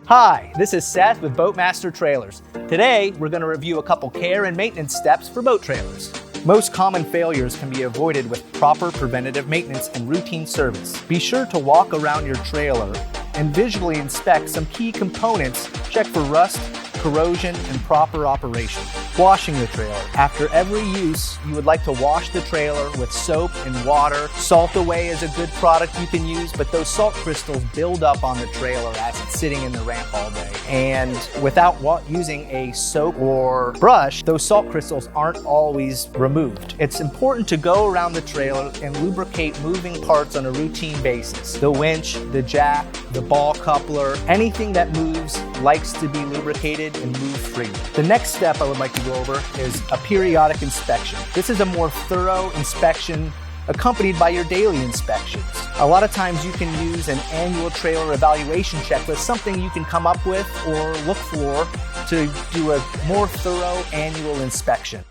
Hi, this is Seth with Boatmaster Trailers. Today, we're going to review a couple care and maintenance steps for boat trailers. Most common failures can be avoided with proper preventative maintenance and routine service. Be sure to walk around your trailer and visually inspect some key components. Check for rust, corrosion, and proper operation. Washing the trailer. After every use, you would like to wash the trailer with soap and water. Salt Away is a good product you can use, but those salt crystals build up on the trailer as it's sitting in the ramp all day. And without using a soap or brush, those salt crystals aren't always removed. It's important to go around the trailer and lubricate moving parts on a routine basis. The winch, the jack, the ball coupler, anything that moves likes to be lubricated and move freely. The next step I would like to go over is a periodic inspection. This is a more thorough inspection accompanied by your daily inspections. A lot of times you can use an annual trailer evaluation checklist, something you can come up with or look for to do a more thorough annual inspection.